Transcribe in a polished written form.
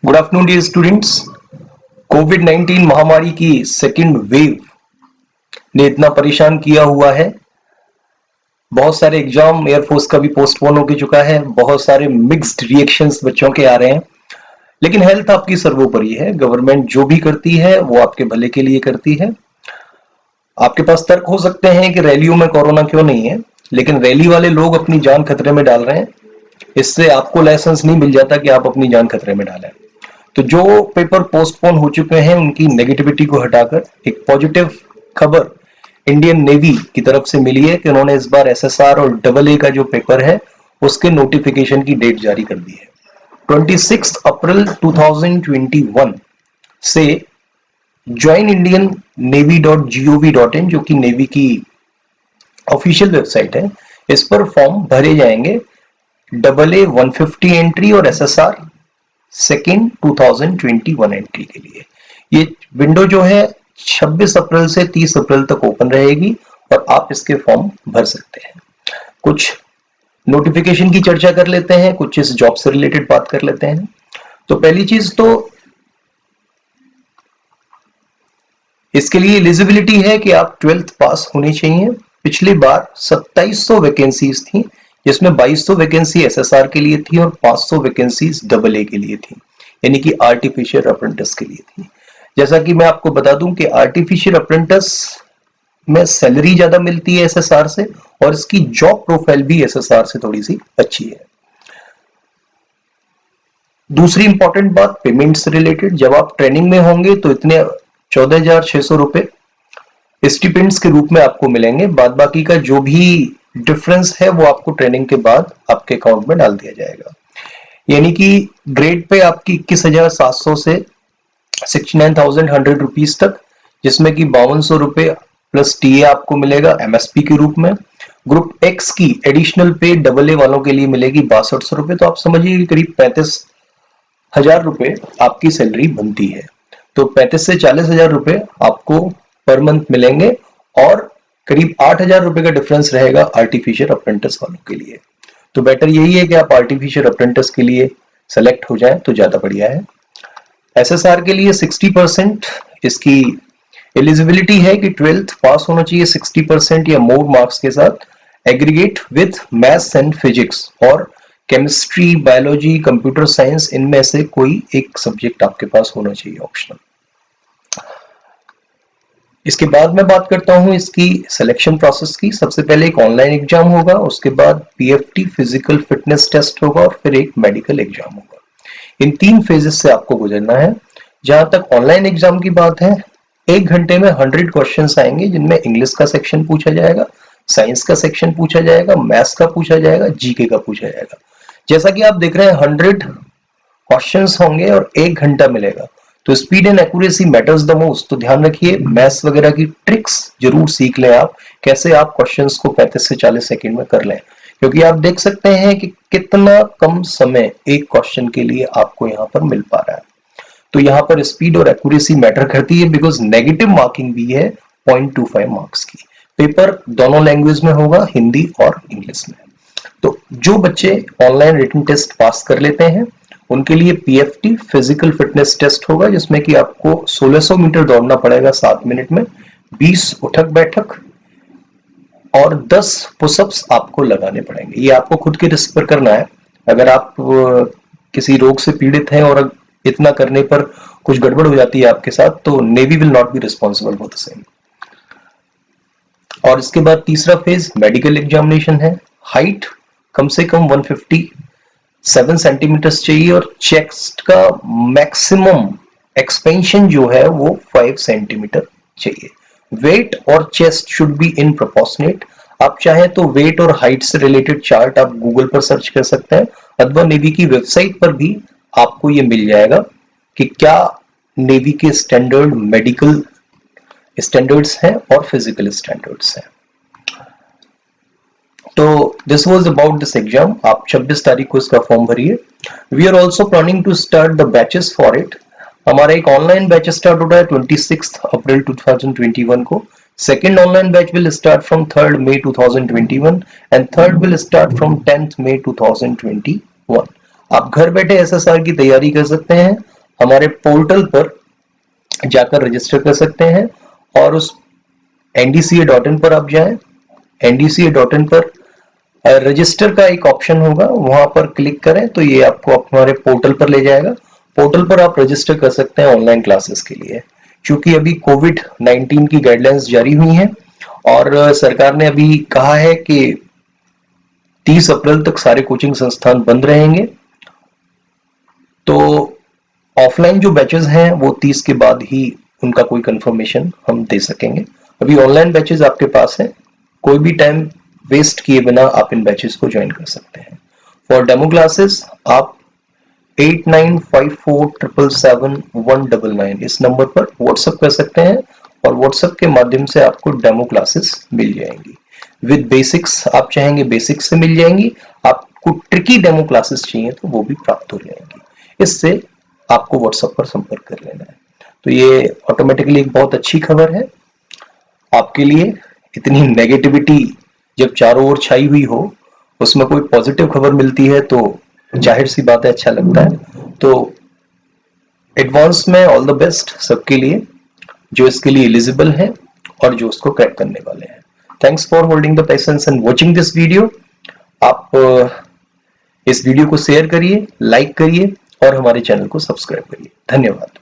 Good afternoon dear students. Covid 19 महामारी की second wave ने इतना परेशान किया हुआ है। बहुत सारे एग्जाम एयरफोर्स का भी पोस्टपोन हो चुका है। बहुत सारे मिक्स्ड रिएक्शंस बच्चों के आ रहे हैं, लेकिन हेल्थ आपकी सर्वोपरि है। गवर्नमेंट जो भी करती है वो आपके भले के लिए करती है। आपके पास तर्क हो सकते हैं कि रैलियों में कोरोना क्यों नहीं है, लेकिन रैली वाले लोग अपनी जान खतरे में डाल रहे हैं। इससे आपको लाइसेंस नहीं मिल जाता कि आप अपनी जान खतरे में डालें। तो जो पेपर पोस्टपोन हो चुके हैं उनकी नेगेटिविटी को हटाकर एक पॉजिटिव खबर इंडियन नेवी की तरफ से मिली है कि उन्होंने इस बार एसएसआर और डबल ए का जो पेपर है उसके नोटिफिकेशन की डेट जारी कर दी है। 26 अप्रैल 2021 से ज्वाइन इंडियन नेवी.gov.in जो कि नेवी की ऑफिशियल वेबसाइट है, इस पर फॉर्म भरे जाएंगे डबल ए 150 एंट्री और एसएसआर सेकेंड 2021 एंट्री के लिए। ये विंडो जो है 26 अप्रैल से 30 अप्रैल तक ओपन रहेगी और आप इसके फॉर्म भर सकते हैं। कुछ नोटिफिकेशन की चर्चा कर लेते हैं, कुछ इस जॉब से रिलेटेड बात कर लेते हैं। तो पहली चीज तो इसके लिए एलिजिबिलिटी है कि आप 12th पास होनी चाहिए। पिछली बार 2700 वैकेंसीज थी, जिसमें 2200 वैकेंसी एसएसआर के लिए थी और 500 वैकेंसीज डबल ए के लिए थी, यानी कि आर्टिफिशियल अप्रेंटिस के लिए थी। जैसा कि मैं आपको बता दूं कि आर्टिफिशियल अप्रेंटिस में सैलरी ज्यादा मिलती है एसएसआर से, और इसकी जॉब प्रोफाइल भी एसएसआर से थोड़ी सी अच्छी है। दूसरी इंपॉर्टेंट बात पेमेंट से रिलेटेड, जब आप ट्रेनिंग में होंगे तो इतने 14,600 रुपए स्टिपेंड्स के रूप में आपको मिलेंगे। बाद बाकी का जो भी डिफरेंस है वो आपको ट्रेनिंग के बाद आपके अकाउंट में डाल दिया जाएगा। यानी कि ग्रेड पे आपकी 21,700 से 69,100 रुपीज तक, जिसमें कि 5200 रुपए प्लस टीए आपको मिलेगा एमएसपी के रूप में। ग्रुप एक्स की एडिशनल पे डबल ए वालों के लिए मिलेगी 6200 रुपए। तो आप समझिए कि करीब 35,000 रुपए आपकी सैलरी बनती है। तो 35 से 40,000 रुपए आपको पर मंथ मिलेंगे और करीब 8,000 रुपए का डिफरेंस रहेगा आर्टिफिशियल अप्रेंटिस वालों के लिए। तो बेटर यही है कि आप आर्टिफिशियल अप्रेंटिस के लिए सेलेक्ट हो जाएं तो ज्यादा बढ़िया है। एसएसआर के लिए 60% इसकी एलिजिबिलिटी है कि 12th पास होना चाहिए 60% या मोर मार्क्स के साथ, aggregate with maths and physics और केमिस्ट्री, बायोलॉजी, कंप्यूटर साइंस, इनमें से कोई एक सब्जेक्ट आपके पास होना चाहिए ऑप्शनल। इसके बाद मैं बात करता हूं इसकी सिलेक्शन प्रोसेस की। सबसे पहले एक ऑनलाइन एग्जाम होगा, उसके बाद पीएफटी फिजिकल फिटनेस टेस्ट होगा और फिर एक मेडिकल एग्जाम होगा। इन 3 फेजेस से आपको गुजरना है। जहां तक ऑनलाइन एग्जाम की बात है, 1 घंटे में 100 क्वेश्चंस आएंगे, जिनमें इंग्लिश का सेक्शन पूछा जाएगा, साइंस का सेक्शन पूछा जाएगा, मैथ्स का पूछा जाएगा, जीके का पूछा जाएगा। जैसा कि आप देख रहे हैं 100 क्वेश्चंस होंगे और 1 घंटा मिलेगा, तो speed and accuracy matters the most. तो ध्यान रखिए, मैथ्स वगैरह की ट्रिक्स जरूर सीख लें आप, कैसे आप क्वेश्चंस को 35 से 40 सेकंड में कर लें, क्योंकि आप देख सकते हैं कि कितना कम समय एक क्वेश्चन के लिए आपको यहाँ पर मिल पा रहा है। तो यहाँ पर स्पीड और एक्यूरेसी मैटर करती है, बिकॉज नेगेटिव मार्किंग भी है 0.25 मार्क्स की। पेपर दोनों लैंग्वेज में होगा, हिंदी और इंग्लिश में। तो जो बच्चे ऑनलाइन रिटन टेस्ट पास कर लेते हैं उनके लिए पीएफटी फिजिकल फिटनेस टेस्ट होगा, जिसमें कि आपको 1600 मीटर दौड़ना पड़ेगा 7 मिनट में, 20 उठक बैठक और 10 पुशअप्स आपको लगाने पड़ेंगे। ये आपको खुद के रिस्क पर करना है। अगर आप किसी रोग से पीड़ित हैं और इतना करने पर कुछ गड़बड़ हो जाती है आपके साथ, तो navy will not be responsible for the same. और इसके बाद तीसरा फेज मेडिकल एग्जामिनेशन है। हाइट कम से कम 157 सेंटीमीटर्स चाहिए और चेस्ट का मैक्सिमम एक्सपेंशन जो है वो 5 सेंटीमीटर चाहिए। वेट और chest should be in proportionate. आप चाहें तो वेट और हाइट से रिलेटेड चार्ट आप गूगल पर सर्च कर सकते हैं, अथवा नेवी की वेबसाइट पर भी आपको ये मिल जाएगा कि क्या नेवी के स्टैंडर्ड मेडिकल स्टैंडर्ड्स हैं और फिजिकल स्टैंडर्ड्स हैं। तो this was about this exam. आप 26 तारीख को इसका फॉर्म भरिए। We are also planning to start the batches for it. हमारा एक ऑनलाइन बैच स्टार्ट हो रहा है 26 अप्रैल 2021 को। Second online batch will start from 3rd May 2021 and third will start from 10th May 2021। आप घर बैठे एसएसआर की तैयारी कर सकते हैं। हमारे पोर्टल पर जाकर रजिस्टर कर सकते हैं और उस ndca.in पर आप जाएं। ndca.in पर रजिस्टर का एक ऑप्शन होगा, वहां पर क्लिक करें तो ये आपको हमारे पोर्टल पर ले जाएगा। पोर्टल पर आप रजिस्टर कर सकते हैं ऑनलाइन क्लासेस के लिए। क्योंकि अभी कोविड-19 की गाइडलाइंस जारी हुई हैं और सरकार ने अभी कहा है कि 30 अप्रैल तक सारे कोचिंग संस्थान बंद रहेंगे, तो ऑफलाइन जो बैचेस हैं वो 30 के बाद ही उनका कोई कंफर्मेशन हम दे सकेंगे। अभी ऑनलाइन बैचेस आपके पास है, कोई भी टाइम वेस्ट किए बिना आप इन बैचेस को ज्वाइन कर सकते हैं। फॉर डेमो क्लासेस आप 8954777199 इस नंबर पर व्हाट्सएप कर सकते हैं और व्हाट्सएप के माध्यम से आपको डेमो क्लासेस मिल जाएंगी। विद बेसिक्स आप चाहेंगे बेसिक्स से मिल जाएंगी, आपको ट्रिकी डेमो क्लासेस चाहिए तो वो भी प्राप्त हो जाएंगी। इससे आपको व्हाट्सएप पर संपर्क कर लेना है। तो ये ऑटोमेटिकली एक बहुत अच्छी खबर है आपके लिए। इतनी नेगेटिविटी जब चारों ओर छाई हुई हो, उसमें कोई पॉजिटिव खबर मिलती है तो जाहिर सी बात है अच्छा लगता है। तो एडवांस में ऑल द बेस्ट सबके लिए जो इसके लिए एलिजिबल है और जो उसको क्रैक करने वाले हैं। Thanks for holding the patience and watching this video. आप इस वीडियो को शेयर करिए, लाइक करिए और हमारे चैनल को सब्सक्राइब करिए। धन्यवाद।